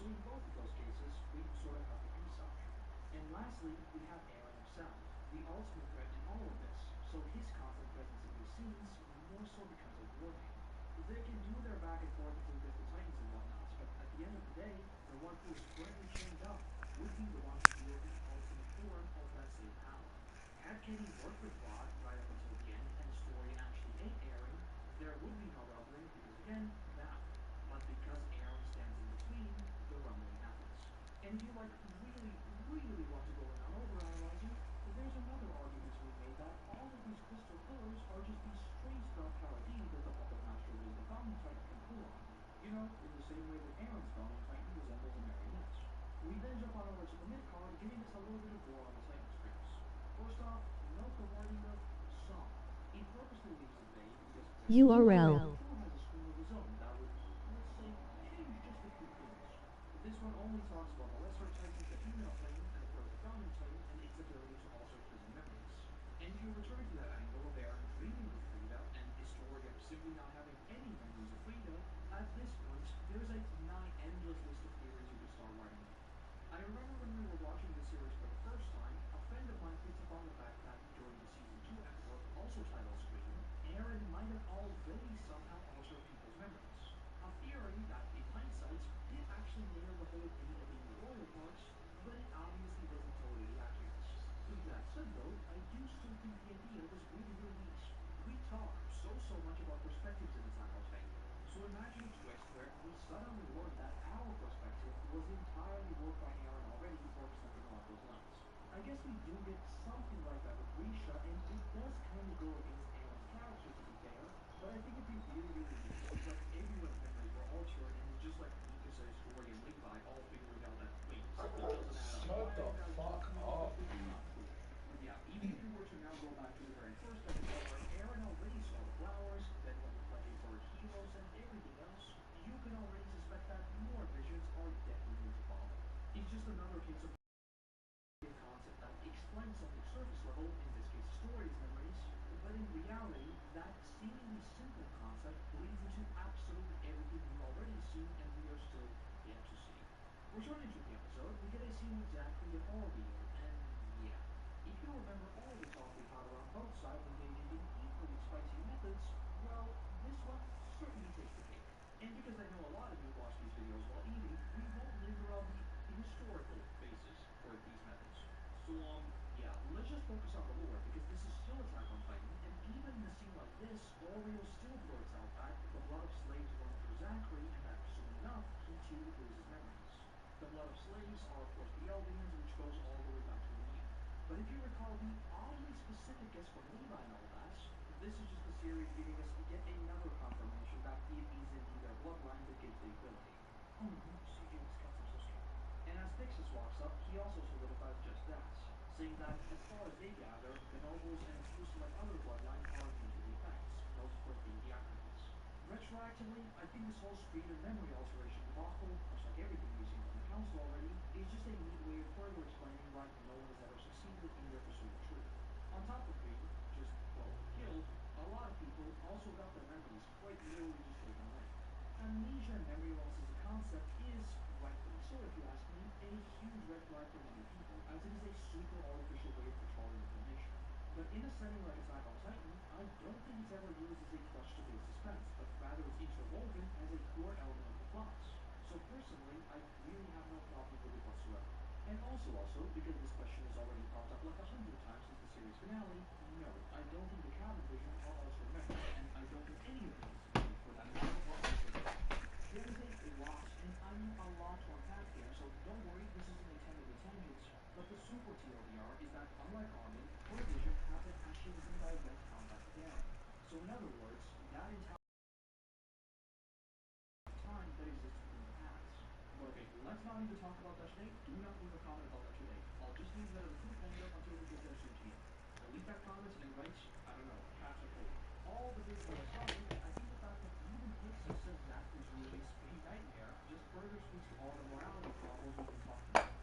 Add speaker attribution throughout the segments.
Speaker 1: So in both of those cases, we sort of have the peace option. And lastly, we have Aaron himself, the ultimate threat in all of this. So his constant presence in these scenes more so becomes a warning. They can do their back and forth between the Titans and whatnots, but at the end of the day, the one who is currently chained up would be the one to wield the ultimate form of that same power. Had Kenny worked with Rod right up until the end and the story actually ate Aaron, there would be no rumbling because again, now. But because Aaron stands in between, the rumbling happens. And if you like really want to go in on overanalyzing, there's another argument to be made that all of these crystal pillars are just these straight up paradis that the puppet master wielding the Founding Titan can pull on. You know, in the same way that Aaron's Founding Titan resembles a marionette. We then jump on over to the mid-card, giving us a little bit of gore on the Titan scripts. First off, note the wording of some. It purposely leaves it vague because
Speaker 2: URL.
Speaker 1: sure has a scream of his own that would, let's say, change just a few things. This one only talks about the Lesser Titan, the female Titan, and of course the Founding Titan, and its ability to alter prison memories. And if you return to that angle of Aaron dreaming of Frida and Historia simply not having any memories of Frida, at this point, there's a nigh endless list of theories you could start writing up. I remember when we were watching this series for the first time, a friend of mine picked up on the fact that during the season 2 episode, also titled Scream, Aaron might have already somehow altered people's memories. A theory that, in hindsight, did actually nail the whole Dana being the royal parts, but it obviously wasn't totally accurate. That said though, I do still think the idea was really neat. We talk so much about perspectives in Attack on Titan, so imagine a twist where we suddenly learn that our perspective was entirely warped by Aaron already, or something along those lines. I guess we do get something like that with Grisha, and it does kind of go against Aaron's character to be fair, but I think it'd be really neat if like everyone's memories were altered and it's just like Mikasa, Story, and Levi all figuring out that wait, something doesn't add up.
Speaker 3: Shut
Speaker 1: Why
Speaker 3: the
Speaker 1: are you guys
Speaker 3: fuck
Speaker 1: talking about
Speaker 3: up,
Speaker 1: stuff this is
Speaker 3: dude.
Speaker 1: not true? But yeah, even if you were to now go back to the very first episode where Aaron already saw the flowers, then went with like a bird helos and everything else, you can already suspect that more visions are definitely to follow. It's just another case of a concept that explains something surface level, in this case Story's memories, but in reality, that seemingly simple concept bleeds into absolutely everything we've already seen and we are still yet to see. Returning to the episode, we get a scene with Zachary and Orville, and yeah. If you remember all the talk we've had around both sides engaging in equally spicy methods, well, this one certainly takes the cake. And because I know a lot of you watch these videos while eating, we won't linger on the historical basis for these methods. So, yeah, let's just focus on the lore, because this is still Attack on Titan, and even in a scene like this, Oreo still blurts out that the blood of slaves run through Zachary, and that soon enough, he too loses memories. The blood of slaves are of course the Eldians, which goes all the way back to Ymir. But if you recall the oddly specific guess from Levi and all that, this is just the series giving us yet another confirmation that it is indeed their bloodline that gives the ability. Oh no, CJ was kept, I'm so scared. And as Pixis walks up, he also solidifies just that, saying that as far as they gather, the nobles and a few select other bloodlines are immune to the effects, those of course being the acronyms. Retroactively, I think this whole speed and memory alteration debacle, much like everything we've seen from the Council already, is just a neat way of further explaining why no one has ever succeeded in their pursuit of truth. On top of being just, well, killed, a lot of people also got their memories quite literally just taken away. Amnesia and memory loss as a concept is, rightfully so if you ask me, a huge red flag for many people, as it is a super artificial way of controlling information. But in a setting like Attack on Titan, I don't think it's ever used as a crutch to build suspense, but rather is interwoven as a core element of the plot. So personally, I really have no problem with it whatsoever. And also, because this question has already popped up like 100 times since the series finale, no, I don't think the cabin vision are altering memories, and I don't think any of the Discipline, for that matter, are altering memories. There is a lot, and I mean a lot to unpack there, so don't worry, this isn't a 10-minute tangent. But the super TLDR is that, unlike Armin, her vision happened as she was in direct contact with Aaron. So in other words, that entire time that existed in the past. But okay, let's not even talk about that today. Do not leave a comment about that today. I'll just leave that as a cliffhanger until we get there soon to you. Delete that comment and write, I don't know, Patrick Hope. All the big boys aside, I think the fact that even Pixie says Zachary's really a speed nightmare just further speaks to all the morality problems we've been talking about.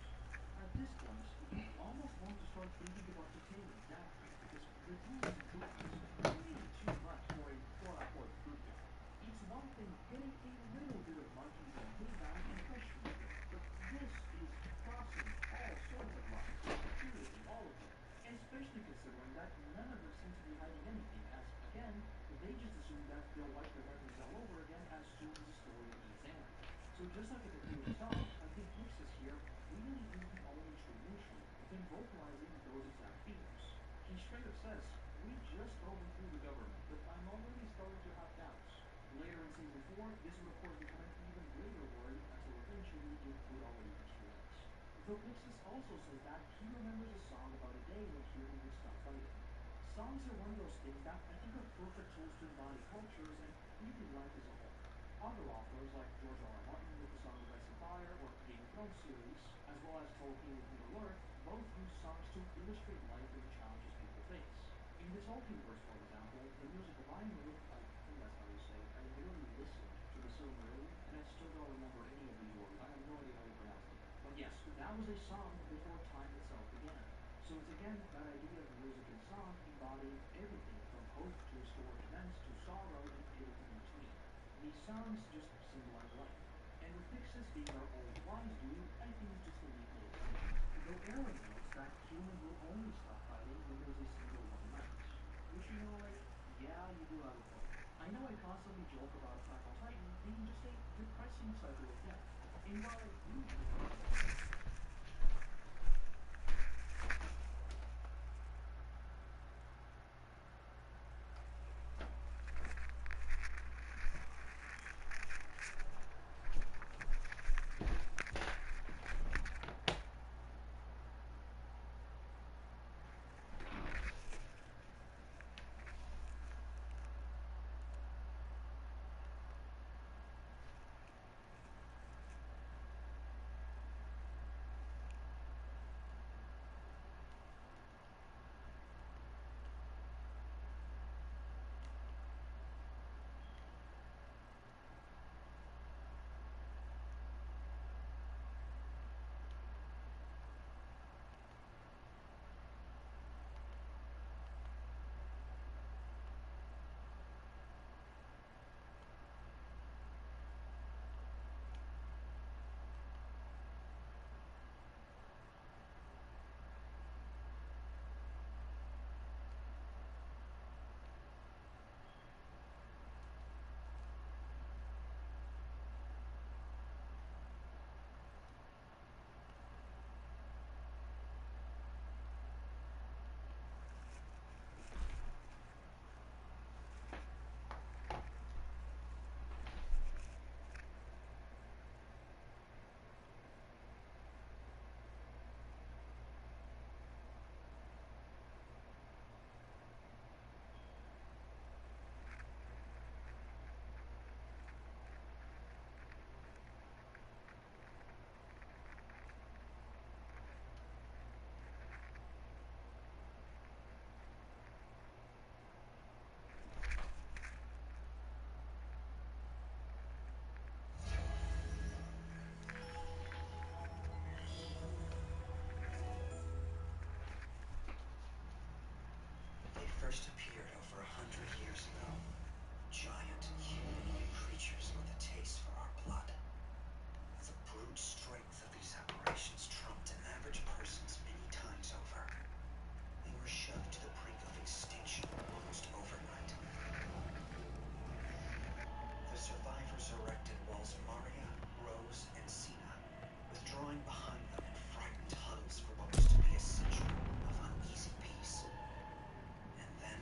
Speaker 1: At this point, you almost want to start thinking about detaining Zachary, because the tools and improvements are way too much for a quote-unquote good guy. It's one thing getting a little bit of monkeys and payback and fresh meat, but So just like with the theme song, I think Pixis here really is the only true nation within vocalizing those exact fears. He straight up says, "We just overthrew the government, but I'm already starting to have doubts." Later in season 4, this would of course become an even greater worry until eventually it would already materialize. Though Pixis also says that he remembers a song about a day when human would stop fighting. Songs are one of those things that I think are perfect tools to embody cultures and really life as a whole. Other authors, like George R. R. Martin with the Song of Ice and Fire or Game of Thrones series, as well as Tolkien with Middle-earth, both use songs to illustrate life and the challenges people face. In the Tolkienverse, for example, the music of Ainur, I think that's how you say it, I literally listened to the Silmarillion and I still don't remember any of these words. I have no idea how you pronounce them. But yes, that was a song before time itself began. So it's again that idea of music and song embodying everything from hope to historic events to sorrow and everything in between. These songs just symbolize life. And with Pixis being our old wise dude, I think it's just a neat little thing. Though Aaron notes that humans will only stop fighting when there's a single one night. Which, like, yeah, you do have a point. I know I constantly joke about Attack on Titan being just a depressing cycle of death. And while I do enjoy watching it,
Speaker 2: They first appeared over 100 years ago. Giant, humanoid creatures with a taste for our blood. The brute strength of these aberrations trumped an average person's many times over. They were shoved to the brink of extinction almost overnight. The survivors erected walls Maria, Rose, and Sina, withdrawing behind them in frightened huddles for what was to be a century of uneasy peace. And then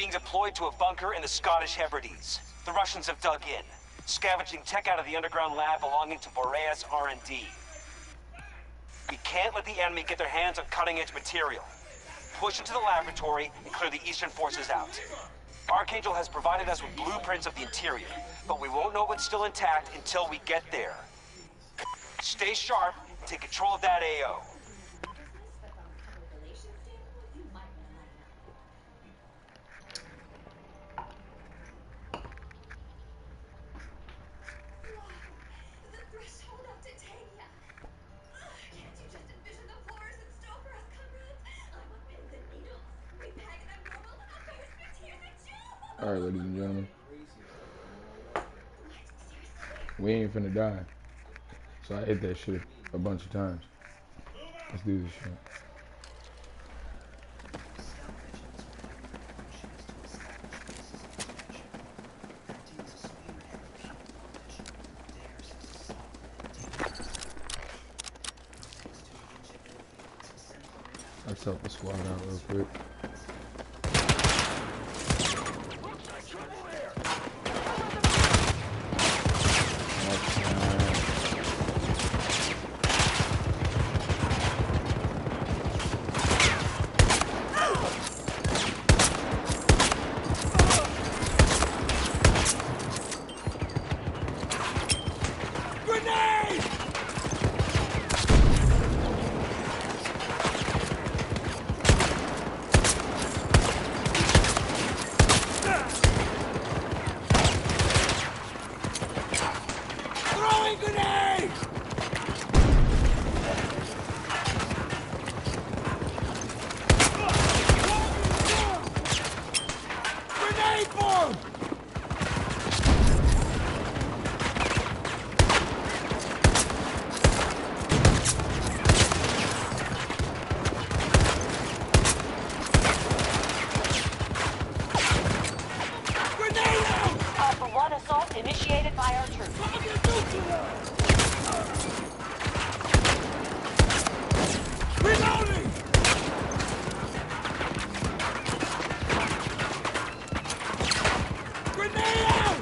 Speaker 3: being deployed to a bunker in the Scottish Hebrides. The Russians have dug in, scavenging tech out of the underground lab belonging to Boreas R&D. We can't let the enemy get their hands on cutting-edge material. Push into the laboratory and clear the Eastern forces out. Archangel has provided us with blueprints of the interior, but we won't know what's still intact until we get there. Stay sharp and take control of that AO.
Speaker 4: Alright, ladies and gentlemen. We ain't finna die. So I hit that shit a bunch of times. Let's do this shit. Let's help the squad out real quick.
Speaker 5: Initiated by our troops.
Speaker 6: Reloading! Grenade out!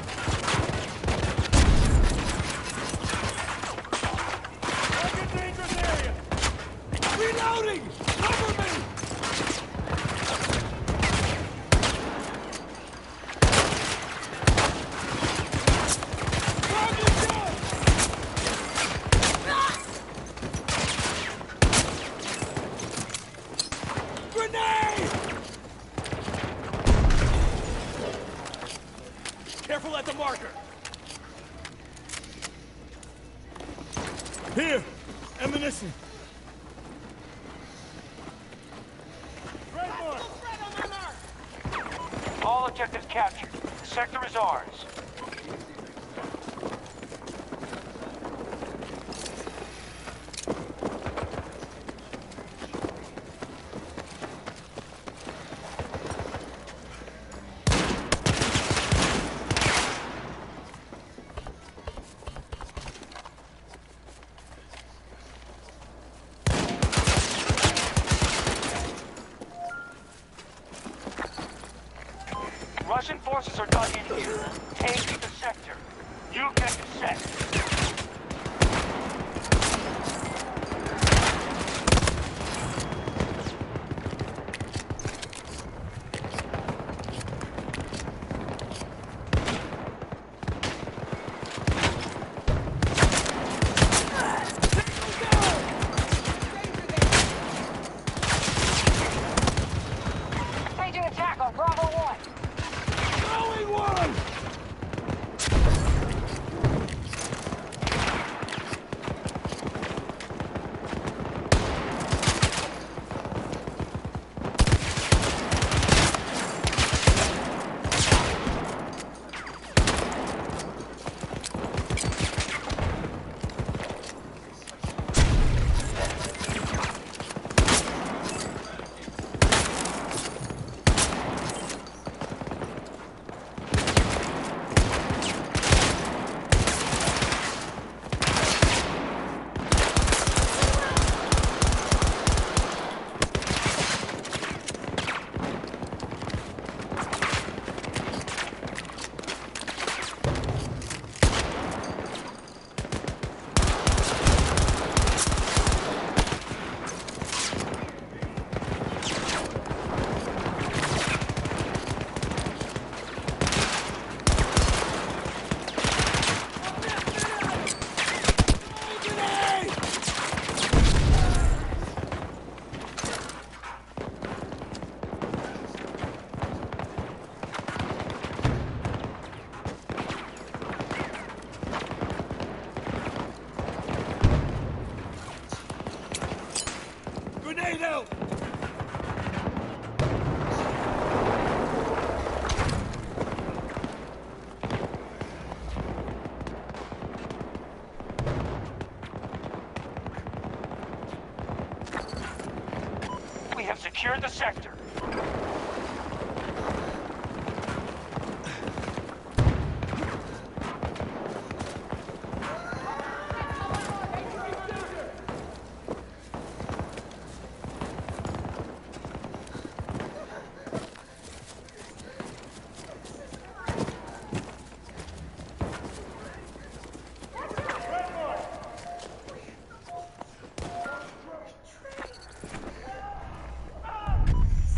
Speaker 6: Target dangerous area! Reloading! Cover me! Careful at the marker. Here, ammunition.
Speaker 3: All objectives captured. The sector is ours. Russian forces are dug in here. Take the sector. You get the set. Staging attack on Bravo 1.
Speaker 6: Throwing one! Get out!
Speaker 3: We have secured the sector.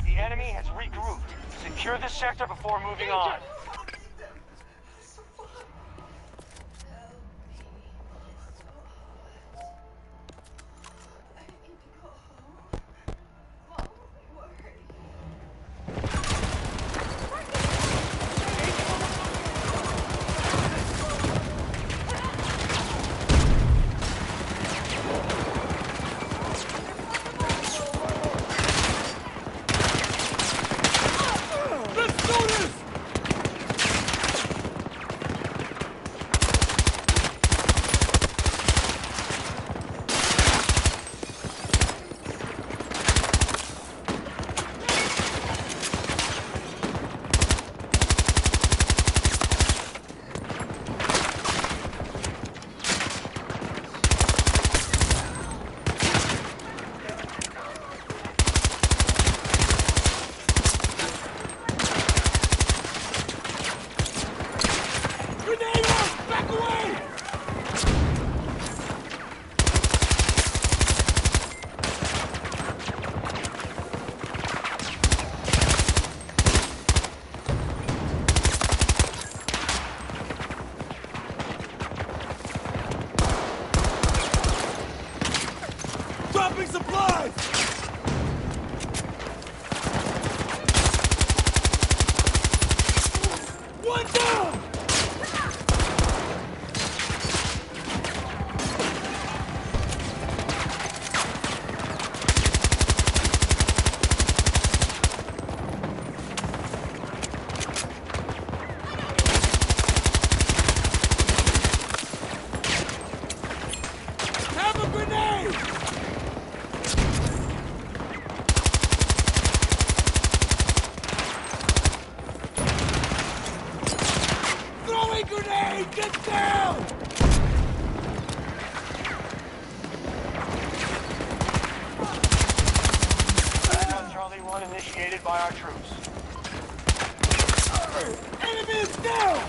Speaker 3: The enemy has regrouped. Secure this sector before moving on.
Speaker 6: Let's do this! Grenade out! Back away! Dropping supplies! One down! Have a grenade! Throwing grenade! Get down!
Speaker 3: Round Charlie 1 initiated by our troops.
Speaker 6: Enemy is down!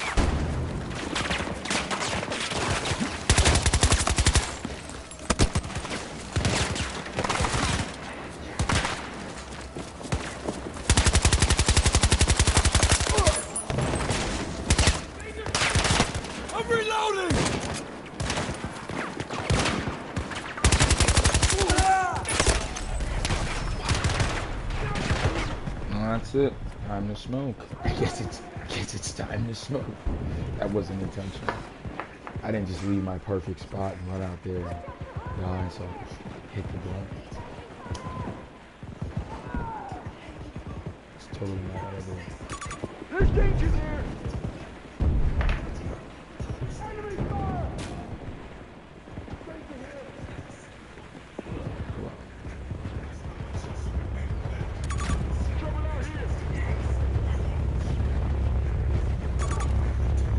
Speaker 6: I'm reloading!
Speaker 4: Well, that's it. Time to smoke. Guess it's time to smoke. That wasn't intentional. I didn't just leave my perfect spot and run out there and die, so I could hit the blunt. It's totally not what I did.
Speaker 6: There's danger there!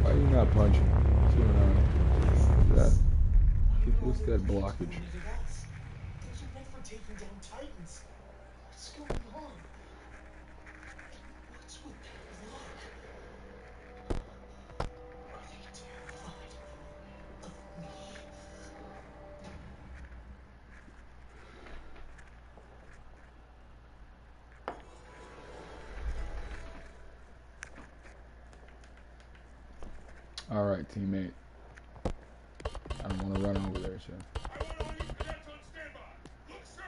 Speaker 4: Why are you not punching? What's going on? What's that? What's that blockage?
Speaker 2: There's a net for taking down Titans. What's going on? What's with that look? Are they terrified of me?
Speaker 4: All right, teammate. I don't want to run over there, sir.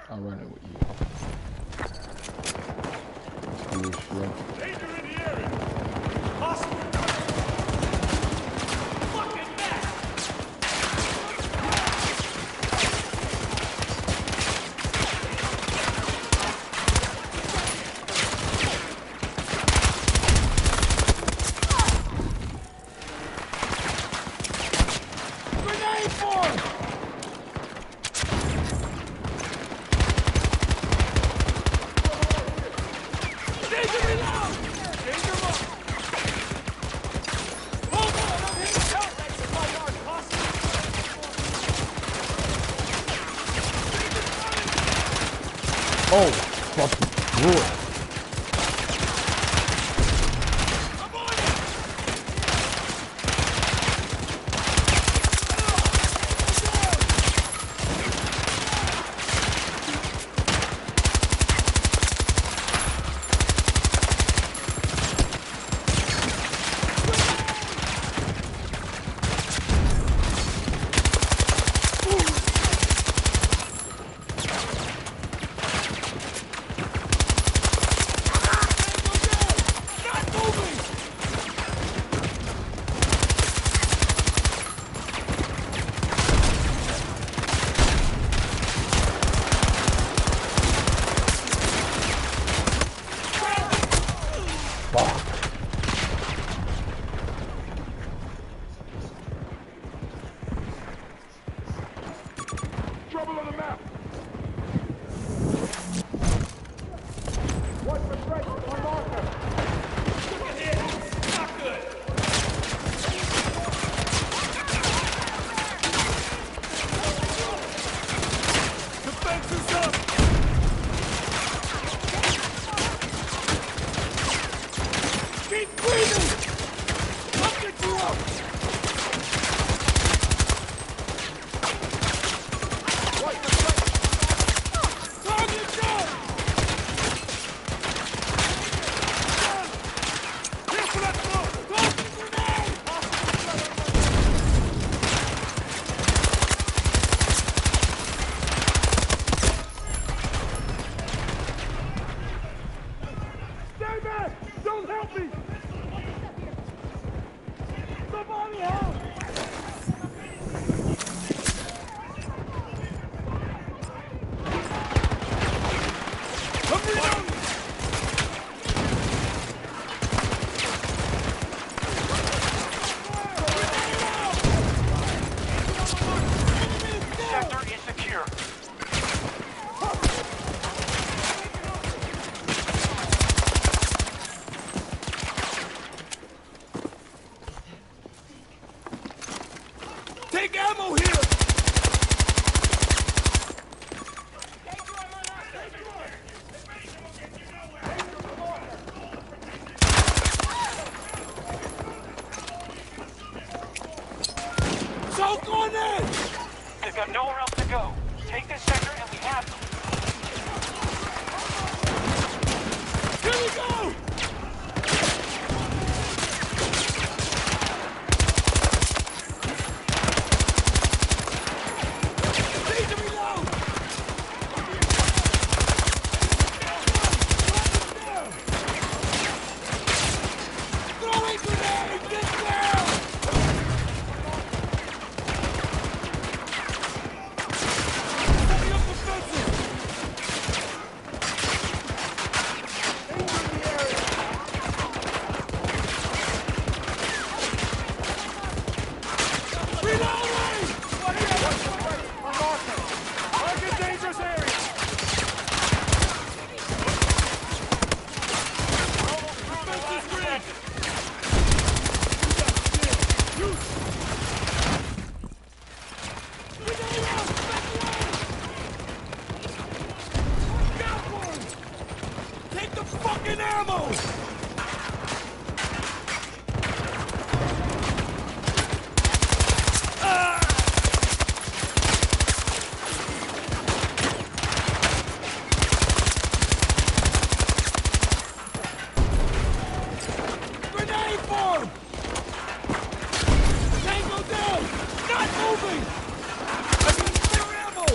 Speaker 4: I'll run it with you. Let's do this shit.
Speaker 6: Danger in the area! Hostile! Fucking mess!
Speaker 4: Oh, fucking boy.
Speaker 6: Trouble on the map! Watch the strike on marker! Look at it! Not good! Defense is up! Keep breathing! I'll get you up! Stay back! Don't help me! Somebody help! I'm reloading!
Speaker 3: Sector is secure.
Speaker 6: Take ammo here! Choke on it!
Speaker 3: They've got nowhere else to go. Take this sector and we have them.
Speaker 6: Here we go! Need to reload! Throwing grenade! Get down! Setting up defenses! Danger in the area! Reloading! Target dangerous area! Defense is green! Grenade out! Back away! Got one! Take the fucking ammo! Grenade form! Tango down! Not moving! I need spare ammo!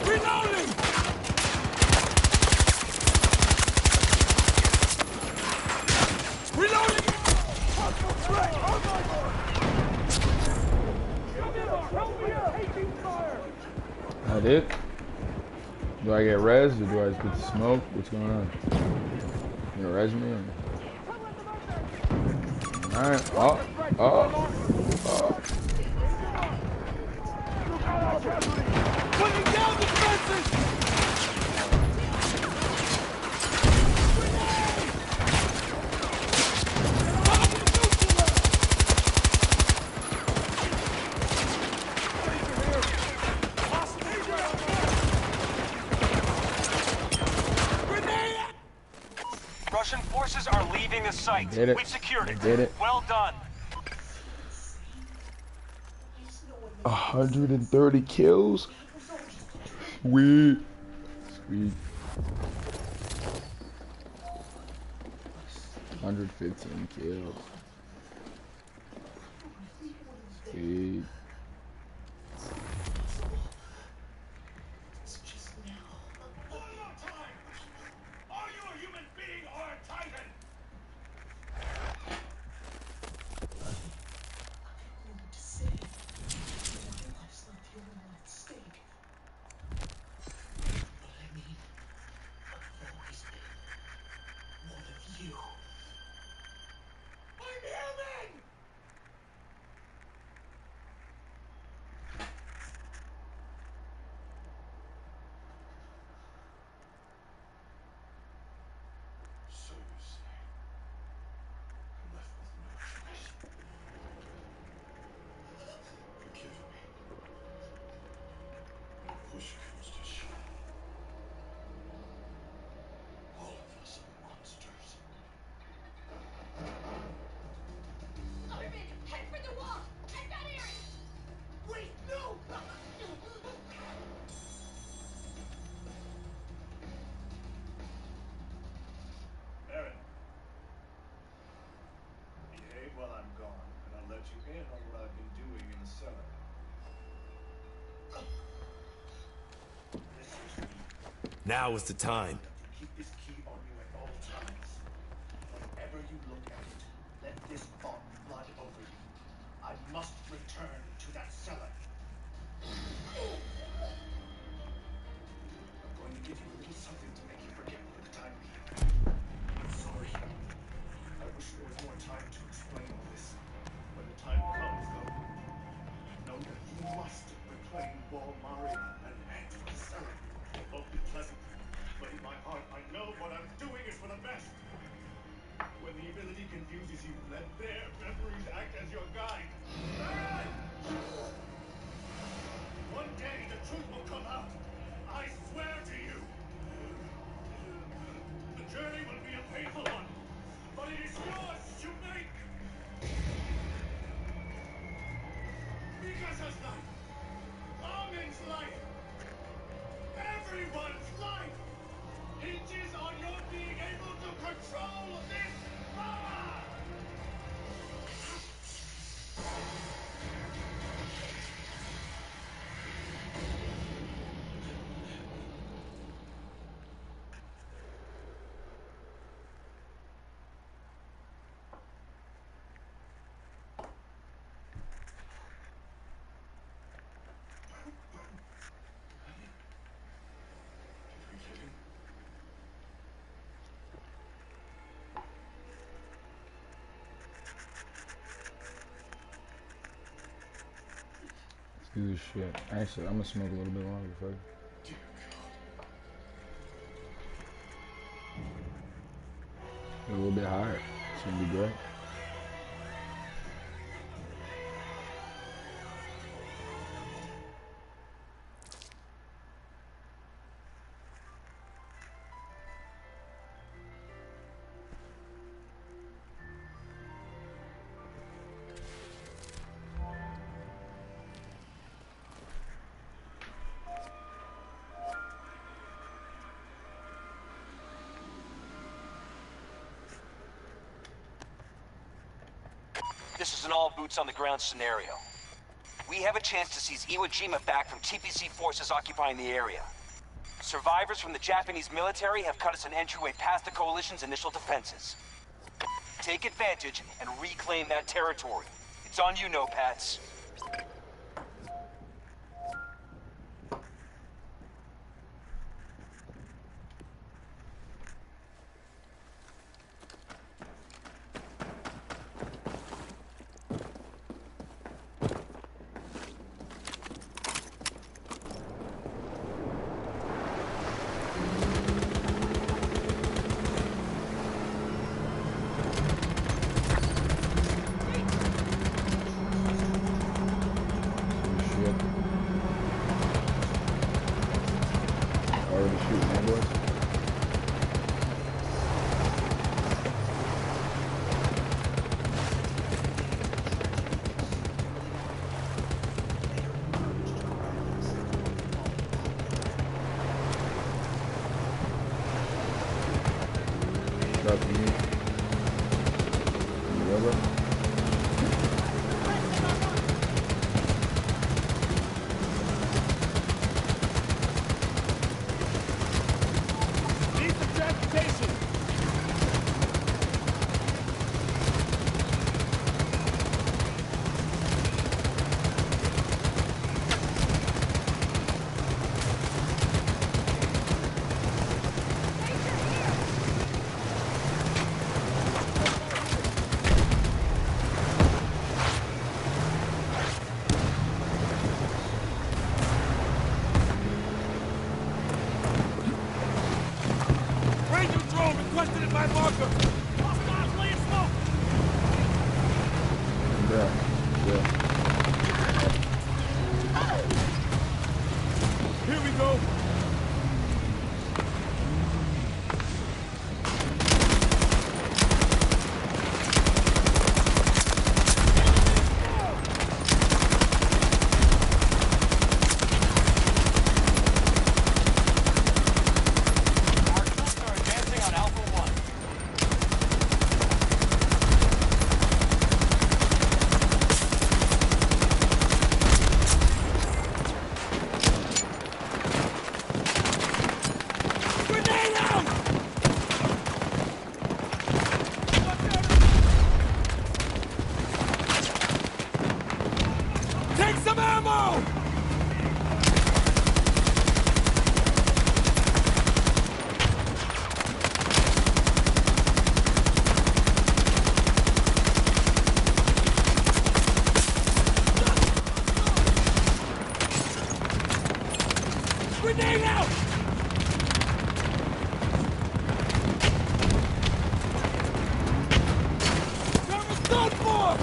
Speaker 6: Reloading! Reloading! Hostile threat! Oh my God! Help me out! Taking fire!
Speaker 4: That it? Do I get res or do I just get the smoke? What's going on? You gonna res me? Alright. Oh.
Speaker 6: Putting down defenses!
Speaker 3: the site.
Speaker 4: Did it.
Speaker 3: We've secured it.
Speaker 4: Did it.
Speaker 3: Well done.
Speaker 4: 130 kills. Sweet. Sweet. 115 kills. Sweet.
Speaker 1: While I'm gone, and I'll let you in on what I've been doing in the cellar.
Speaker 6: Now is the time.
Speaker 1: Keep this key on you at all times. Whenever you look at it, let this thought flood over you. I must return to that cellar. I'm going to give you a little something to make you forget for the time being. I'm sorry. I wish there was more time to explain all this. When the time comes, though, know that you must reclaim Ball Maria and head for the cellar. It won't be pleasant, but in my heart, I know what I'm doing is for the best. When the ability confuses you, let their memories act as your guide. One day, the truth will come out. I swear to you. The journey will be a painful one, but it is yours to make. Mikasa's life, Armin's life, everyone's life hinges on your being able to control this power!
Speaker 4: Do this shit. Actually, I'm gonna smoke a little bit longer first. A little bit higher. It's gonna be great.
Speaker 3: This is an all-boots-on-the-ground scenario. We have a chance to seize Iwo Jima back from TPC forces occupying the area. Survivors from the Japanese military have cut us an entryway past the Coalition's initial defenses. Take advantage and reclaim that territory. It's on you, no-pats.
Speaker 4: good.
Speaker 6: Here we go. Take some ammo! Grenade out! Cover's done for!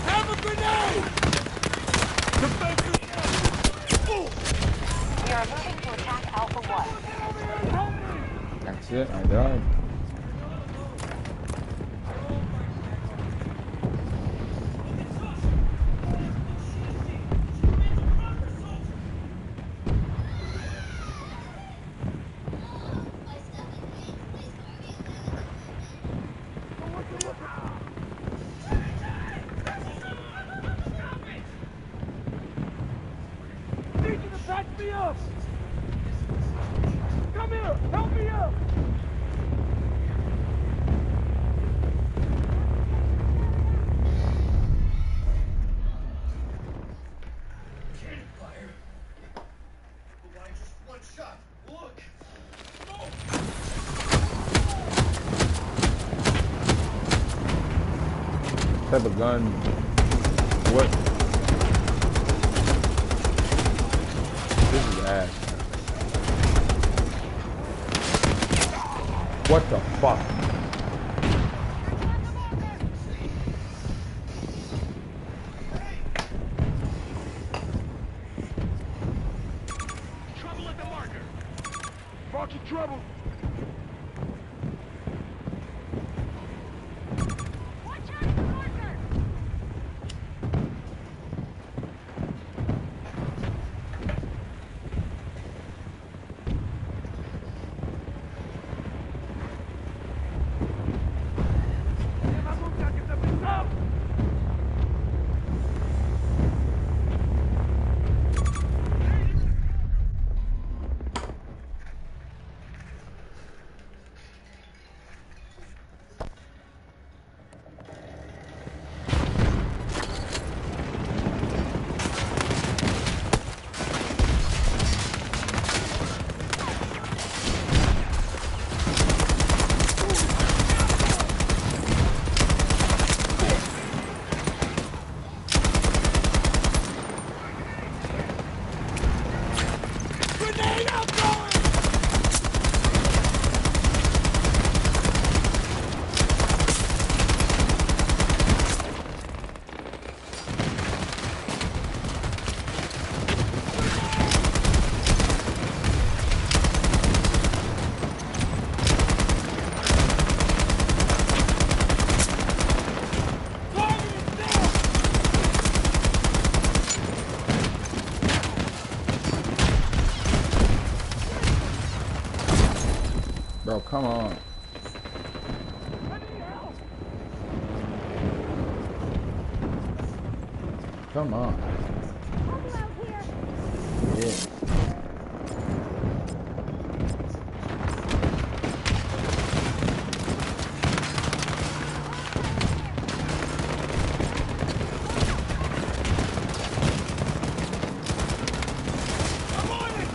Speaker 6: Have a grenade!
Speaker 5: We are moving to attack Alpha 1.
Speaker 4: That's it. I died.
Speaker 6: Need you to patch me up! Come here! Help me up!
Speaker 2: Cannon fire. But why just one shot? Look!
Speaker 4: Type of gun. What? This is ass. What the fuck?
Speaker 6: Trouble at the marker! Marking trouble!
Speaker 5: Watch out for marker!
Speaker 6: Grenade outgoing! Target is down!
Speaker 4: Bro, come on.
Speaker 6: I need help!
Speaker 4: Come on.
Speaker 5: Trouble out here!
Speaker 4: Yeah.
Speaker 6: I'm on it!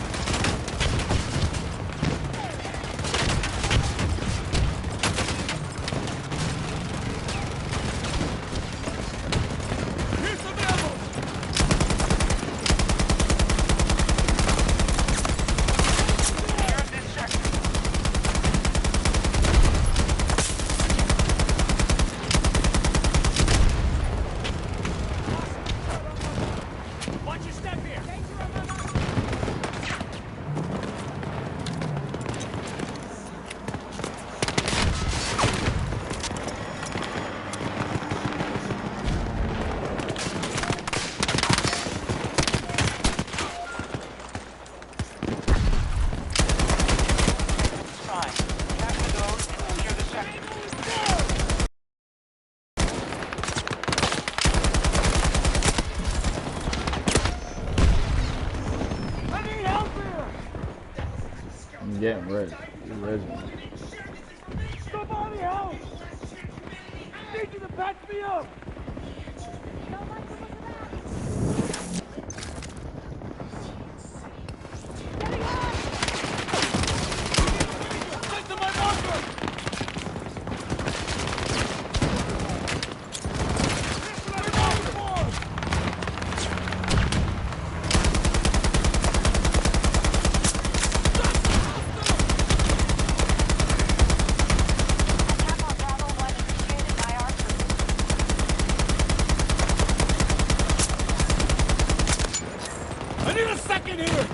Speaker 4: getting ready. You're ready.
Speaker 6: Somebody help! I need you to patch me up! Get to my bunker!
Speaker 5: Attack on Bravo 1 initiated by our troops.
Speaker 6: I need a second here!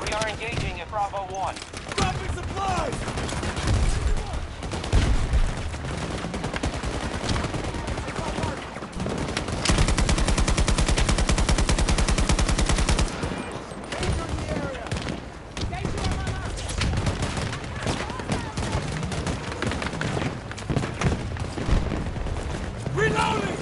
Speaker 3: We are engaging at Bravo 1.
Speaker 6: Dropping supplies! Reloading!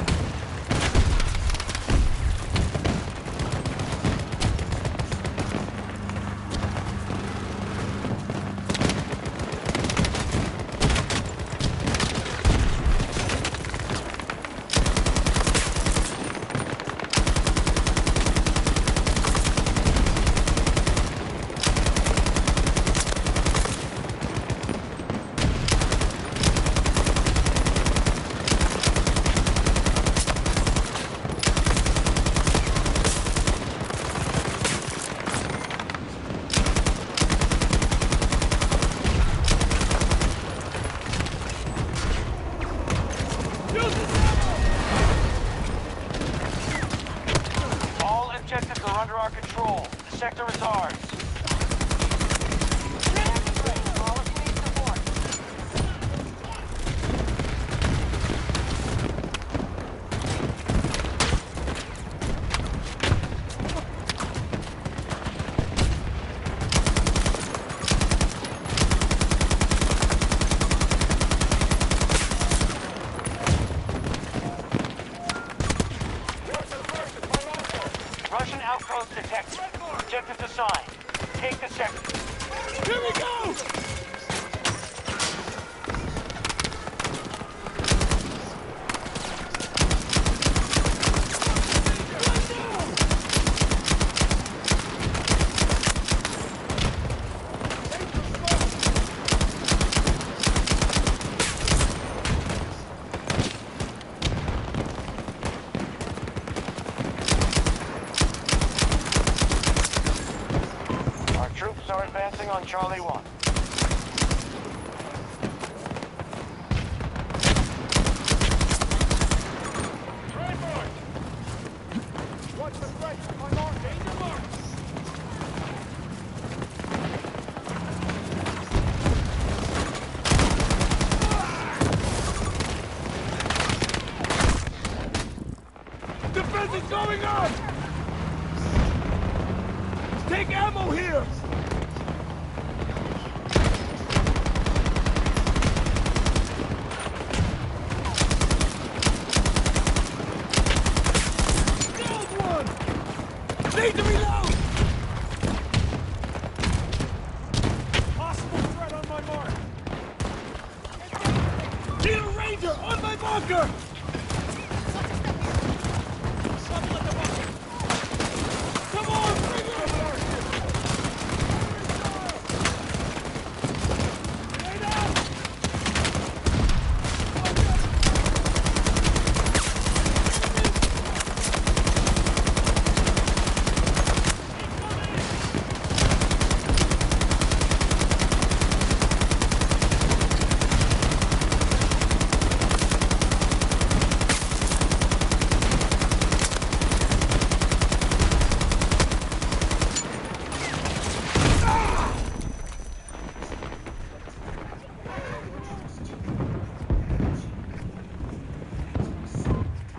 Speaker 3: All objectives are under our control. The sector is ours.
Speaker 5: All of police support.
Speaker 3: Russian outpost detected. Objectives assigned. Take the sector.
Speaker 6: Here we go!
Speaker 3: Our troops are advancing on Charlie 1.
Speaker 6: Watch the right! My mark! Danger mark! Defense is going on! Take ammo here! Killed one! Need to reload! Possible threat on my mark! Need a ranger on my bunker! Trouble at the bunker! Come on, bring it! Lay down!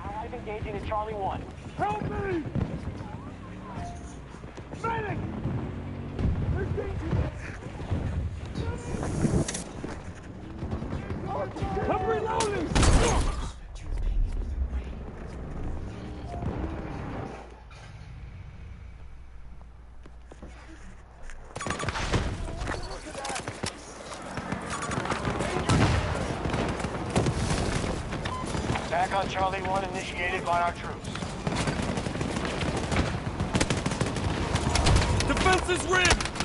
Speaker 3: Allies engaging at Charlie 1.
Speaker 6: Help me! Medic! There's danger!
Speaker 7: Attack on Charlie 1 initiated by our troops.
Speaker 6: Defense is rigged!